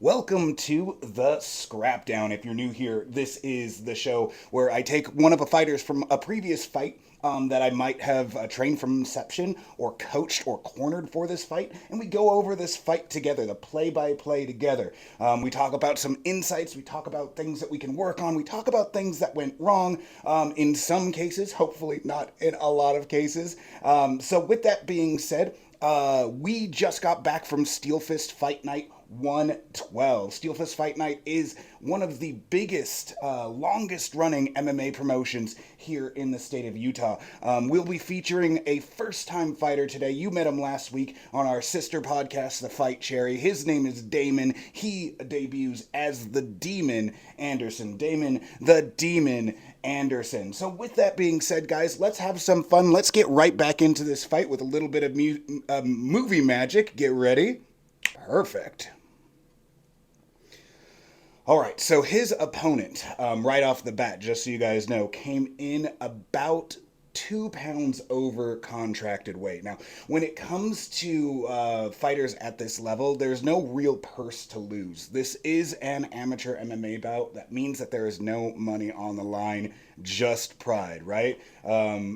Welcome to the Scrapdown. If you're new here, this is the show where I take one of the fighters from a previous fight that I might have trained from inception or coached or cornered for this fight, and we go over this fight together, the play-by-play together. We talk about some insights, we talk about things that we can work on, we talk about things that went wrong in some cases, hopefully not in a lot of cases. So with that being said, we just got back from Steel Fist Fight Night 112. Steel Fist Fight Night is one of the biggest, longest running MMA promotions here in the state of Utah. We'll be featuring a first time fighter today. You met him last week on our sister podcast, The Fight Cherry. His name is Damon. He debuts as the Demon Anderson. Damon the Demon Anderson. So, with that being said, guys, let's have some fun. Let's get right back into this fight with a little bit of movie magic. Get ready. Perfect. All right, so his opponent, right off the bat, just so you guys know, came in about 2 pounds over contracted weight. Now, when it comes to fighters at this level, there's no real purse to lose. This is an amateur MMA bout. That means that there is no money on the line, just pride, right?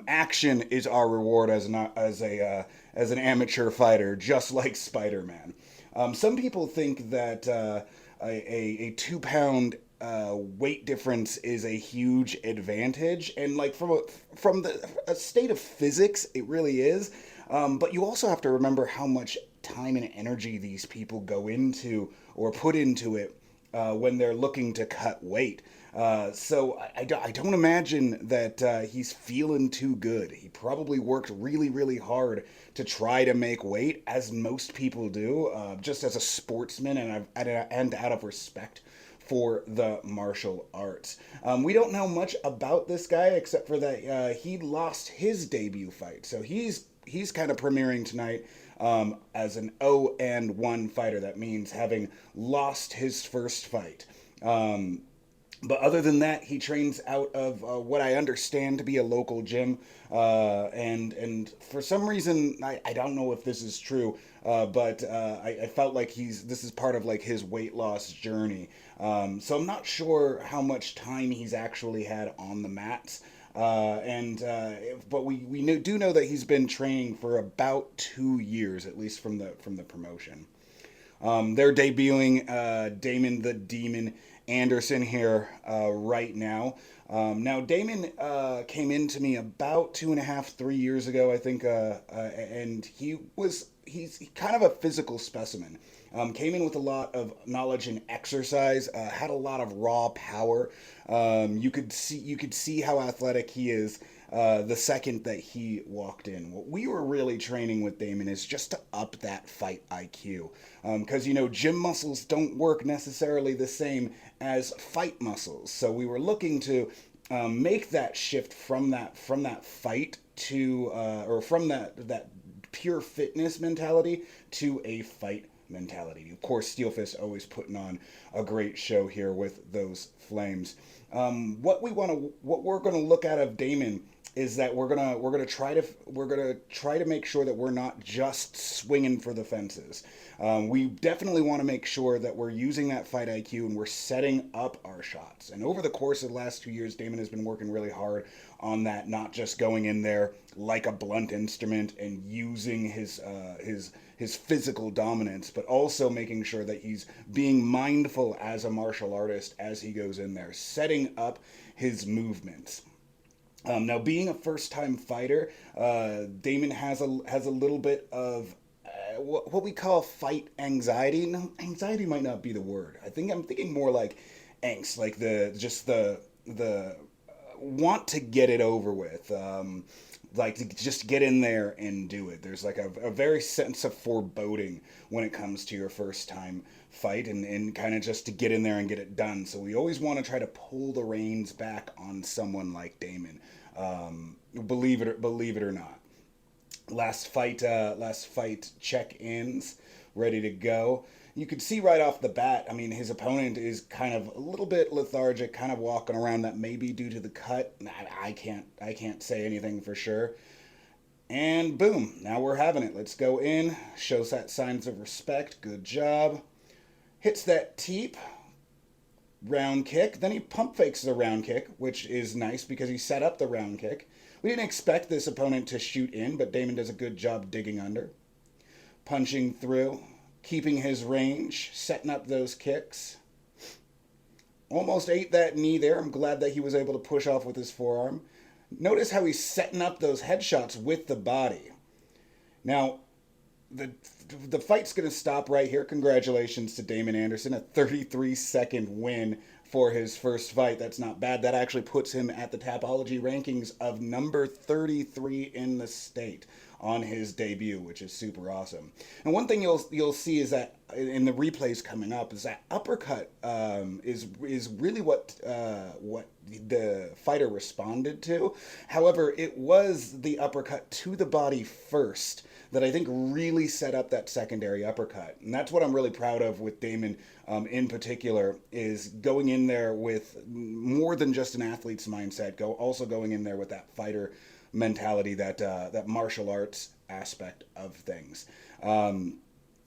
Action is our reward as an amateur fighter, just like Spider-Man. Some people think that a 2 pound weight difference is a huge advantage, and like from the a state of physics, it really is. But you also have to remember how much time and energy these people go into or put into it when they're looking to cut weight. So I don't imagine that he's feeling too good. He probably worked really, really hard to try to make weight, as most people do, just as a sportsman and out of respect for the martial arts. We don't know much about this guy except for that he lost his debut fight. So he's kind of premiering tonight as an 0-1 fighter. That means having lost his first fight. But other than that, he trains out of what I understand to be a local gym, and for some reason I don't know if this is true, but I felt like this is part of like his weight loss journey. So I'm not sure how much time he's actually had on the mats. But we do know that he's been training for about 2 years, at least from the promotion. They're debuting Damon the Demon Anderson here right now. Now Damon came into me about 2.5, 3 years ago, I think, and he's kind of a physical specimen. Came in with a lot of knowledge and exercise. Had a lot of raw power. You could see how athletic he is the second that he walked in. What we were really training with Damon is just to up that fight IQ. Because, gym muscles don't work necessarily the same as fight muscles. So we were looking to make that shift from that fight to, or from that pure fitness mentality to a fight mentality. Of course, Steel Fist always putting on a great show here with those flames. What we're gonna look at of Damon is that we're gonna try to make sure that we're not just swinging for the fences. We definitely want to make sure that we're using that fight IQ and we're setting up our shots. And over the course of the last 2 years, Damon has been working really hard on that, not just going in there like a blunt instrument and using his physical dominance, but also making sure that he's being mindful as a martial artist as he goes in there, setting up his movements. Now, being a first-time fighter, Damon has a little bit of what we call fight anxiety. No, anxiety might not be the word. I'm thinking more like angst, like the want to get it over with. Like to just get in there and do it. There's like a very sense of foreboding when it comes to your first time fight, and kind of just to get in there and get it done. So we always want to try to pull the reins back on someone like Damon. Believe it or not. Last fight check-ins, ready to go. You could see right off the bat, I mean, his opponent is kind of a little bit lethargic, kind of walking around. That may be due to the cut. I can't say anything for sure. And boom, now we're having it. Let's go in. Shows that signs of respect. Good job. hits that teep, round kick. Then he pump fakes the round kick, which is nice because he set up the round kick. We didn't expect this opponent to shoot in, but Damon does a good job digging under, punching through, keeping his range, setting up those kicks. Almost ate that knee there. I'm glad that he was able to push off with his forearm. Notice how he's setting up those headshots with the body. Now, the fight's going to stop right here. Congratulations to Damon Anderson, a 33-second win for his first fight. That's not bad. That actually puts him at the Tapology rankings of number 33 in the state on his debut, which is super awesome. And one thing you'll see is that in the replays coming up is that uppercut is really what the fighter responded to. However, it was the uppercut to the body first that I think really set up that secondary uppercut. And that's what I'm really proud of with Damon in particular, is going in there with more than just an athlete's mindset, also going in there with that fighter mentality, that martial arts aspect of things.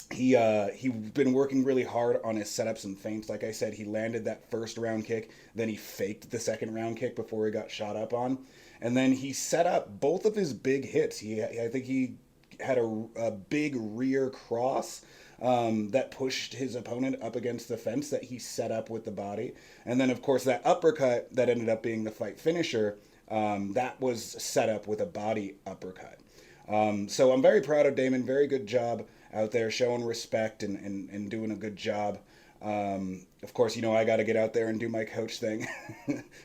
He's been working really hard on his setups and feints. Like I said, he landed that first round kick, then he faked the second round kick before he got shot up on, and then he set up both of his big hits. I think he had a big rear cross that pushed his opponent up against the fence that he set up with the body, and then of course that uppercut that ended up being the fight finisher, that was set up with a body uppercut. So I'm very proud of Damon. Very good job out there showing respect and doing a good job. Of course, I got to get out there and do my coach thing.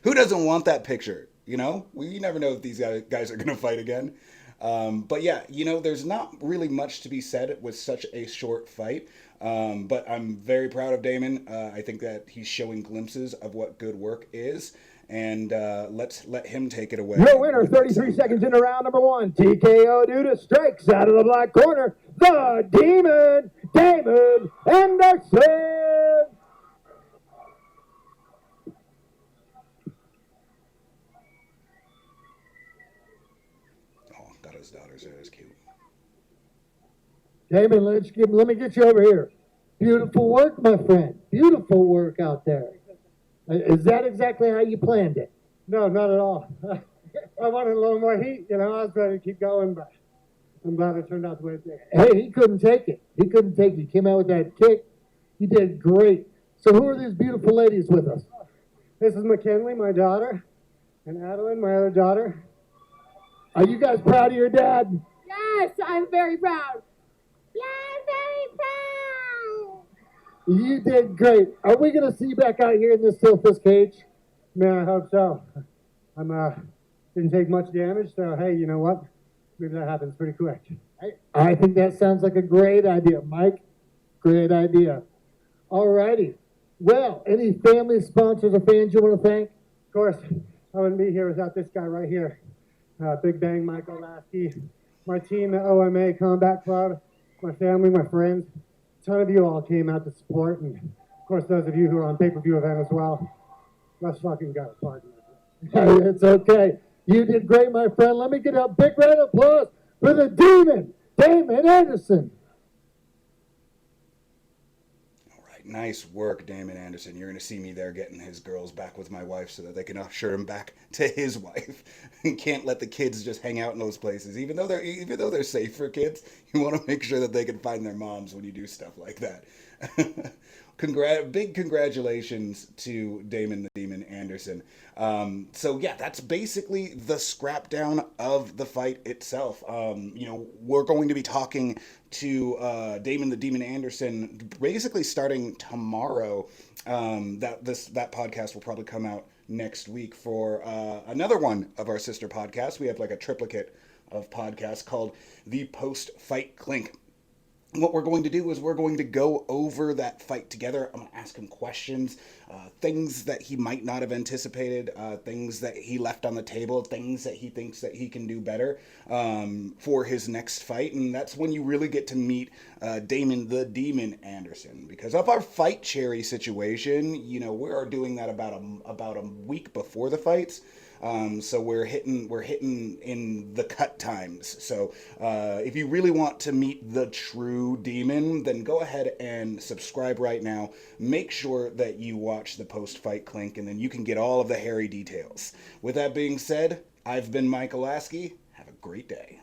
Who doesn't want that picture? You never know if these guys are going to fight again. But yeah, there's not really much to be said with such a short fight. But I'm very proud of Damon. I think that he's showing glimpses of what good work is. And let's let him take it away. Your winner, 33 seconds into round number one. TKO due to strikes out of the black corner. The Demon, Damon Anderson. Oh, got his daughters there. That's cute. Damon, let me get you over here. Beautiful work, my friend. Beautiful work out there. Is that exactly how you planned it? No, not at all. I wanted a little more heat. I was ready to keep going, but I'm glad it turned out the way it did. Hey, he couldn't take it. He couldn't take it. He came out with that kick. He did great. So who are these beautiful ladies with us? This is McKinley, my daughter, and Adeline, my other daughter. Are you guys proud of your dad? Yes, I'm very proud. Yeah, I'm very proud. You did great. Are we going to see you back out here in this Silphus cage? Man, I hope so. Didn't take much damage, so hey, you know what? Maybe that happens pretty quick. I think that sounds like a great idea, Mike. Great idea. All righty. Well, any family, sponsors, or fans you want to thank? Of course, I wouldn't be here without this guy right here. Big Bang, Michael Lasky, my team at OMA Combat Club, my family, my friends. A ton of you all came out to support, and of course those of you who are on pay-per-view event as well. Let's fucking go. Pardon me. It's okay. You did great, my friend. Let me get a big round of applause for the Demon, Damon Anderson. All right, nice work, Damon Anderson. You're going to see me there getting his girls back with my wife so that they can usher him back to his wife. You can't let the kids just hang out in those places. Even though they're safe for kids, you want to make sure that they can find their moms when you do stuff like that. Big congratulations to Damon the Demon Anderson. So yeah, that's basically the scrapdown of the fight itself. We're going to be talking to Damon the Demon Anderson basically starting tomorrow. That podcast will probably come out next week for another one of our sister podcasts. We have like a triplicate of podcasts called the Post Fight Clink. What we're going to do is we're going to go over that fight together. I'm going to ask him questions, things that he might not have anticipated, things that he left on the table, things that he thinks that he can do better for his next fight. And that's when you really get to meet Damon the Demon Anderson. Because of our fight cherry situation, we are doing that about a week before the fights. So we're hitting in the cut times. So if you really want to meet the true Demon, then go ahead and subscribe right now. Make sure that you watch the post-fight clink, and then you can get all of the hairy details. With that being said, I've been Mike Olasky. Have a great day.